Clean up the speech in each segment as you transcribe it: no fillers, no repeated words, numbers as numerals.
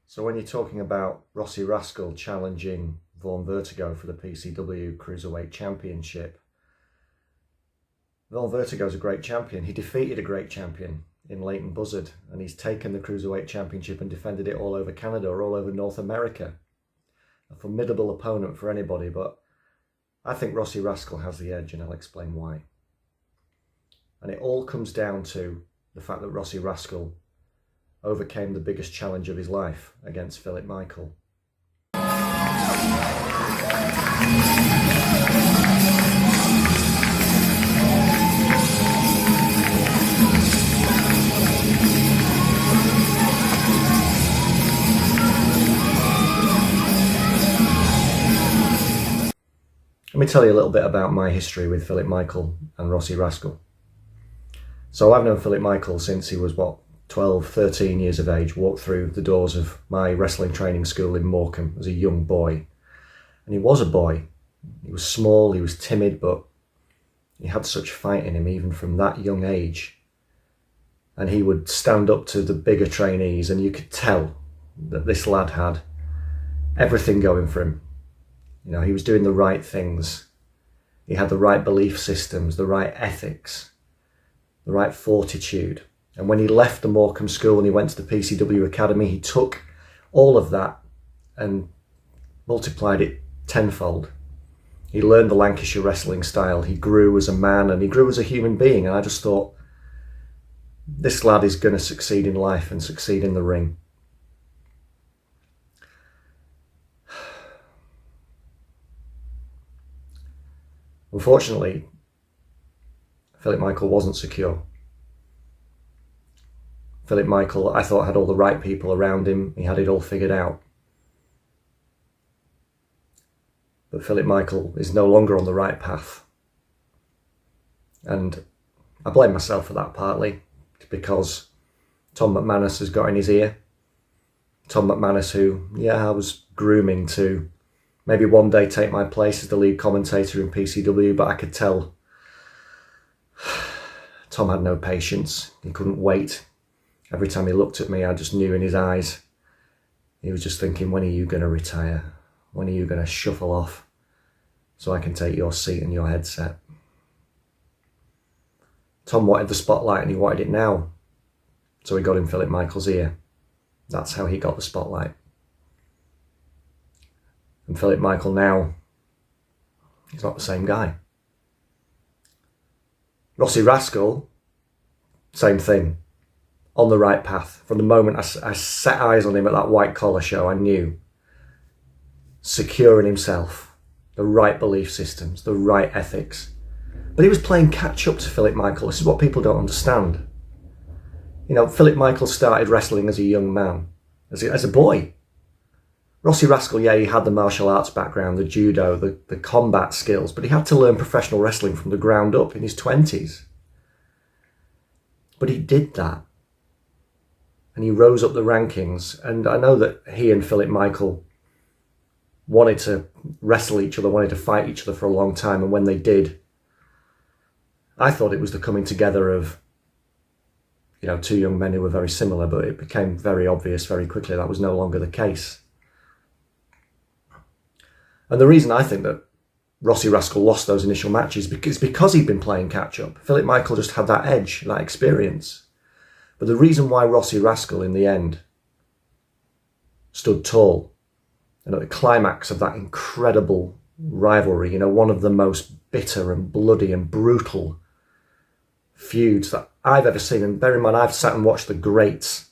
So when you're talking about Rossy Rascal challenging Vaughan Vertigo for the PCW Cruiserweight Championship, Vaughan Vertigo is a great champion. He defeated a great champion in Leighton Buzzard, and he's taken the Cruiserweight Championship and defended it all over Canada or all over North America. A formidable opponent for anybody, but I think Rossy Rascal has the edge, and I'll explain why. And it all comes down to the fact that Rossy Rascal overcame the biggest challenge of his life against Philip Michael. Let me tell you a little bit about my history with Philip Michael and Rossy Rascal. So I've known Philip Michael since he was, 12, 13 years of age, walked through the doors of my wrestling training school in Morecambe as a young boy. And he was a boy. He was small, he was timid, but he had such fight in him even from that young age. And he would stand up to the bigger trainees, and you could tell that this lad had everything going for him. You know, he was doing the right things. He had the right belief systems, the right ethics, the right fortitude. And when he left the Morecambe school and he went to the PCW Academy, he took all of that and multiplied it tenfold. He learned the Lancashire wrestling style. He grew as a man and he grew as a human being. And I just thought, this lad is going to succeed in life and succeed in the ring. Unfortunately, Philip Michael wasn't secure. Philip Michael, I thought, had all the right people around him. He had it all figured out. But Philip Michael is no longer on the right path. And I blame myself for that partly, because Tom McManus has got in his ear. Tom McManus, who, I was grooming to maybe one day take my place as the lead commentator in PCW, but I could tell Tom had no patience. He couldn't wait. Every time he looked at me, I just knew in his eyes, he was just thinking, when are you going to retire? When are you going to shuffle off so I can take your seat and your headset? Tom wanted the spotlight and he wanted it now. So he got in Philip Michael's ear. That's how he got the spotlight. And Philip Michael now, he's not the same guy. Rossy Rascal, same thing. On the right path. From the moment I set eyes on him at that white collar show, I knew. Secure in himself, the right belief systems, the right ethics. But he was playing catch up to Philip Michael. This is what people don't understand. You know, Philip Michael started wrestling as a young man, as a boy. Rossy Rascal, he had the martial arts background, the judo, the combat skills, but he had to learn professional wrestling from the ground up in his 20s. But he did that. And he rose up the rankings. And I know that he and Philip Michael wanted to wrestle each other, wanted to fight each other for a long time. And when they did, I thought it was the coming together of, two young men who were very similar, but it became very obvious very quickly that was no longer the case. And the reason I think that Rossy Rascal lost those initial matches is because he'd been playing catch up. Philip Michael just had that edge, that experience. But the reason why Rossy Rascal in the end stood tall and at the climax of that incredible rivalry, one of the most bitter and bloody and brutal feuds that I've ever seen. And bear in mind, I've sat and watched the greats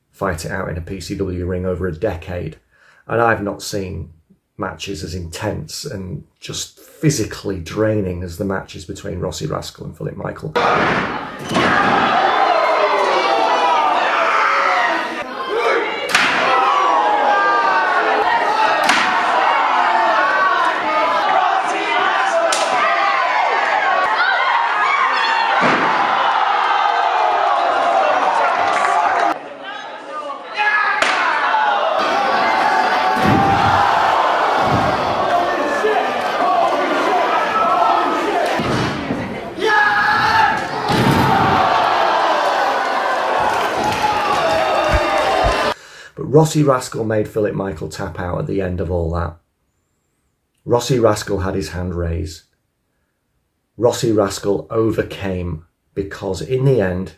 fight it out in a PCW ring over a decade, and I've not seen matches as intense and just physically draining as the matches between Rossy Rascal and Philip Michael. Rossy Rascal made Philip Michael tap out at the end of all that. Rossy Rascal had his hand raised. Rossy Rascal overcame because in the end,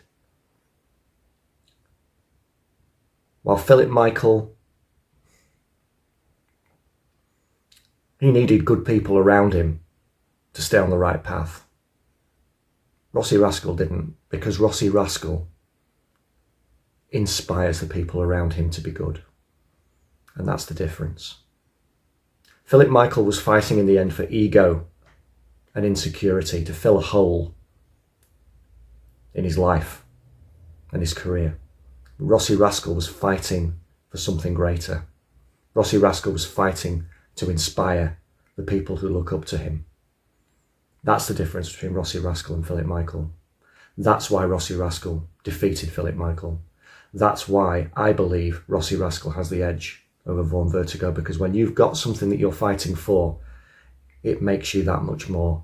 while Philip Michael, he needed good people around him to stay on the right path. Rossy Rascal didn't, because Rossy Rascal inspires the people around him to be good. And that's the difference. Philip Michael was fighting in the end for ego and insecurity, to fill a hole in his life and his career. Rossy Rascal was fighting for something greater. Rossy Rascal was fighting to inspire the people who look up to him. That's the difference between Rossy Rascal and Philip Michael. That's why Rossy Rascal defeated Philip Michael. That's why I believe Rossy Rascal has the edge over Vaughn Vertigo, because when you've got something that you're fighting for, it makes you that much more.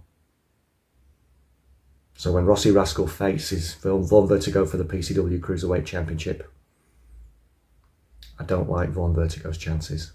So when Rossy Rascal faces Vaughn Vertigo for the PCW Cruiserweight Championship, I don't like Vaughn Vertigo's chances.